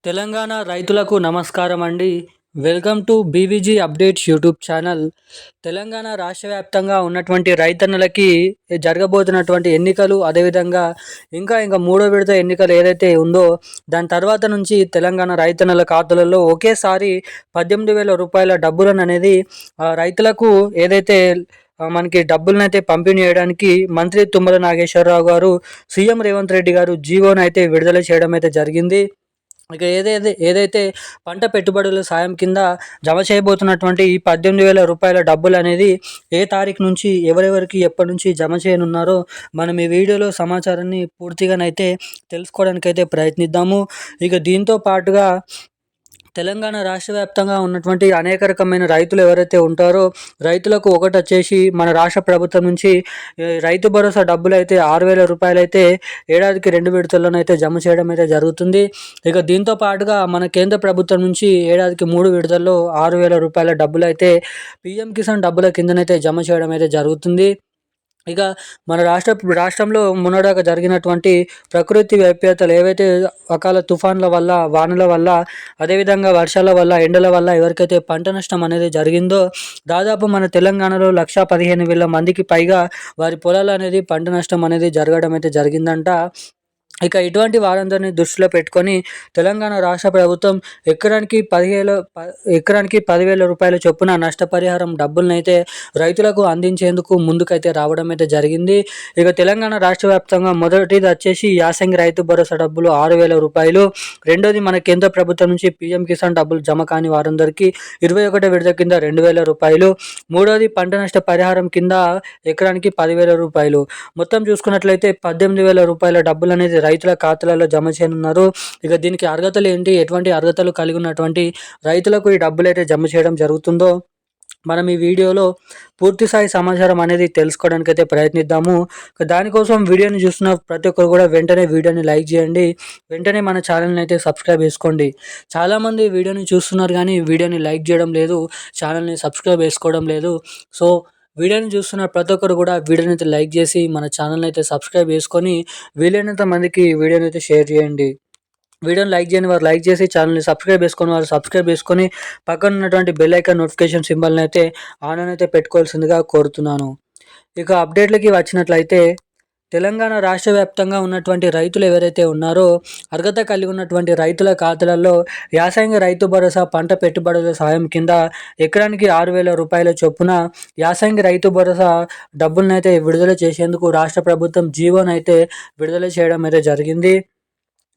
తెలంగాణ రైతులకు నమస్కారం అండి. Welcome to BVG updates YouTube channel. Telangana రాష్ట్ర వ్యాప్తంగా ఉన్నటువంటి రైతన్నలకి జరగబోతున్నటువంటి ఎన్నికలు, అదేవిధంగా ఇంకా మూడో విడత ఎన్నికలు ఏదైతే ఉందో దాని తర్వాత నుంచి తెలంగాణ రైతన్నల ఖాతాలలో ఒకేసారి 18,000 రూపాయల డబ్బులను అనేది రైతులకు ఏదైతే మనకి డబ్బులనైతే పంపిణీ చేయడానికి మంత్రి తుమ్మల నాగేశ్వరరావు గారు, సీఎం రేవంత్ రెడ్డి గారు జీవోను అయితే విడుదల చేయడం అయితే జరిగింది. ఇక ఏదైతే పంట పెట్టుబడుల సాయం కింద జమ చేయబోతున్నటువంటి ఈ 18,000 రూపాయల డబ్బులు అనేది ఏ తారీఖు నుంచి ఎవరెవరికి ఎప్పటి నుంచి జమ చేయనున్నారో మనం ఈ వీడియోలో సమాచారాన్ని పూర్తిగానైతే తెలుసుకోవడానికైతే ప్రయత్నిద్దాము. ఇక దీంతో పాటుగా తెలంగాణ రాష్ట్ర వ్యాప్తంగా ఉన్నటువంటి అనేక రకమైన రైతులు ఎవరైతే ఉంటారో రైతులకు ఒకటి వచ్చేసి మన రాష్ట్ర ప్రభుత్వం నుంచి రైతు భరోసా డబ్బులు అయితే 6,000 రూపాయలు అయితే ఏడాదికి 2 విడతల్లోనైతే జమ చేయడం అయితే జరుగుతుంది. ఇక దీంతో పాటుగా మన కేంద్ర ప్రభుత్వం నుంచి ఏడాదికి 3 విడతల్లో 6,000 రూపాయల డబ్బులు అయితే పీఎం కిసాన్ డబ్బుల కిందనైతే జమ చేయడం అయితే జరుగుతుంది. ఇక మన రాష్ట్రంలో మొన్నటిదాకా జరిగినటువంటి ప్రకృతి వైపరీత్యాలు ఏవైతే అకాల తుఫాన్ల వల్ల, వానల వల్ల, అదేవిధంగా వర్షాల వల్ల, ఎండల వల్ల ఎవరికైతే పంట నష్టం అనేది జరిగిందో దాదాపు మన తెలంగాణలో 1,15,000 మందికి పైగా వారి పొలాలు అనేది పంట నష్టం అనేది జరగడం అయితే జరిగిందంట. ఇక ఇటువంటి వారందరినీ దృష్టిలో పెట్టుకొని తెలంగాణ రాష్ట్ర ప్రభుత్వం ఎకరానికి 10,000 రూపాయల చొప్పున నష్టపరిహారం డబ్బులనైతే రైతులకు అందించేందుకు ముందుకైతే రావడం అయితే జరిగింది. ఇక తెలంగాణ రాష్ట్ర వ్యాప్తంగా మొదటిది వచ్చేసి యాసంగి రైతు భరోసా డబ్బులు 6,000 రూపాయలు, రెండోది మన కేంద్ర ప్రభుత్వం నుంచి పీఎం కిసాన్ డబ్బులు జమ కాని వారందరికీ 21 విడత కింద 2,000 రూపాయలు, మూడోది పంట నష్ట పరిహారం కింద ఎకరానికి 10,000 రూపాయలు. మొత్తం చూసుకున్నట్లయితే 18,000 రూపాయల డబ్బులు అనేది రైతుల ఖాతాలలో జమ చేయనున్నారు. ఇక దీనికి అర్హతలు ఏంటి, ఎటువంటి అర్హతలు కలిగి ఉన్నటువంటి రైతులకు ఈ డబ్బులు అయితే జమ చేయడం జరుగుతుందో మనం ఈ వీడియోలో పూర్తి స్థాయి సమాచారం అనేది తెలుసుకోవడానికి అయితే ప్రయత్నిద్దాము. దానికోసం వీడియోని చూస్తున్న ప్రతి ఒక్కరు కూడా వెంటనే వీడియోని లైక్ చేయండి, వెంటనే మన ఛానల్ని అయితే సబ్స్క్రైబ్ చేసుకోండి. చాలామంది వీడియోని చూస్తున్నారు కానీ వీడియోని లైక్ చేయడం లేదు, ఛానల్ని సబ్స్క్రైబ్ చేసుకోవడం లేదు. సో వీడియోని చూస్తున్న ప్రతి ఒక్కరు కూడా వీడియోని అయితే లైక్ చేసి మన ఛానల్ని అయితే సబ్స్క్రైబ్ చేసుకొని వీలైనంత మందికి వీడియోని అయితే షేర్ చేయండి. వీడియోని లైక్ చేయని వారు లైక్ చేసి ఛానల్ని సబ్స్క్రైబ్ చేసుకొని వారు సబ్స్క్రైబ్ చేసుకొని పక్కన ఉన్నటువంటి బెల్ ఐకాన్ నోటిఫికేషన్ సింబల్ని అయితే ఆన్ అయితే పెట్టుకోవాల్సిందిగా కోరుతున్నాను. ఇక అప్డేట్లకి వచ్చినట్లయితే తెలంగాణ రాష్ట్ర వ్యాప్తంగా ఉన్నటువంటి రైతులు ఎవరైతే ఉన్నారో అర్హత కలిగి ఉన్నటువంటి రైతుల ఖాతాలలో యాసంగి రైతు భరోసా పంట పెట్టుబడుల సాయం కింద ఎకరానికి 6,000 రూపాయల చొప్పున యాసంగి రైతు భరోసా డబ్బులనైతే విడుదల చేసేందుకు రాష్ట్ర ప్రభుత్వం జీవోనైతే విడుదల చేయడం అయితే జరిగింది.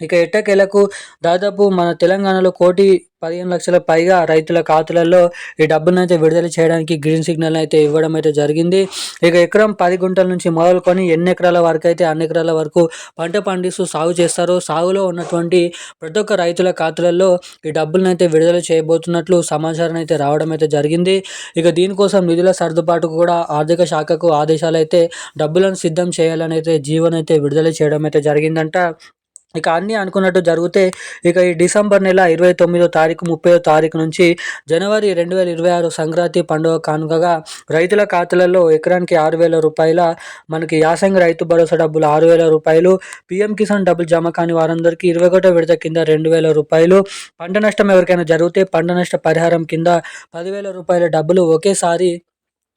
ఇక ఎట్టకేలకు దాదాపు మన తెలంగాణలో 1,15,00,000 పైగా రైతుల ఖాతాలలో ఈ డబ్బునైతే విడుదల చేయడానికి గ్రీన్ సిగ్నల్ అయితే ఇవ్వడం అయితే జరిగింది. ఇక ఎకరం 10 గుంటల నుంచి మొదలుకొని ఎన్ని ఎకరాల వరకు అయితే అన్ని ఎకరాల వరకు పంట పండిస్తూ సాగు చేస్తారో సాగులో ఉన్నటువంటి ప్రతి ఒక్క రైతుల ఖాతాలలో ఈ డబ్బులనైతే విడుదల చేయబోతున్నట్లు సమాచారం అయితే రావడం అయితే జరిగింది. ఇక దీనికోసం నిధుల సర్దుబాటుకు కూడా ఆర్థిక శాఖకు ఆదేశాలు అయితే డబ్బులను సిద్ధం చేయాలని అయితే జీవోనైతే విడుదల చేయడం అయితే జరిగిందంట. ఇక అన్నీ అనుకున్నట్టు జరిగితే ఇక ఈ డిసెంబర్ నెల 29వ తారీఖు 30వ తారీఖు నుంచి జనవరి 2026 సంక్రాంతి పండుగ కానుకగా రైతుల ఖాతాలలో ఎకరానికి 6,000 రూపాయల మనకి యాసంగి రైతు భరోసా డబ్బులు 6,000 రూపాయలు, పీఎం కిసాన్ డబ్బులు జమ కాని వారందరికీ 21వ విడత కింద 2,000 రూపాయలు, పంట నష్టం ఎవరికైనా జరిగితే పంట నష్ట పరిహారం కింద 10,000 రూపాయల డబ్బులు ఒకేసారి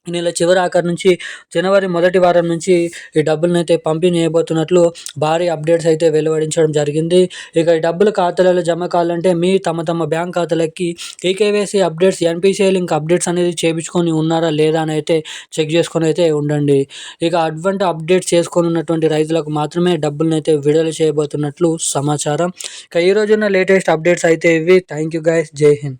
ఈ నెల చివరి ఆఖరి నుంచి జనవరి మొదటి వారం నుంచి ఈ డబ్బులనైతే పంపిణీ చేయబోతున్నట్లు భారీ అప్డేట్స్ అయితే వెలువడించడం జరిగింది. ఇక ఈ డబ్బులు ఖాతాలలో జమ కావాలంటే మీ తమ బ్యాంక్ ఖాతాలకి eKYC updates, NPCI link updates అనేది చేయించుకొని ఉన్నారా లేదా అని అయితే చెక్ చేసుకొని అయితే ఉండండి. ఇక అటువంటి అప్డేట్స్ చేసుకొని ఉన్నటువంటి రైతులకు మాత్రమే డబ్బులనైతే విడుదల చేయబోతున్నట్లు సమాచారం. ఇక ఈ రోజున్న లేటెస్ట్ అప్డేట్స్ అయితే ఇవి. థ్యాంక్ యూ గైస్, జై హింద్.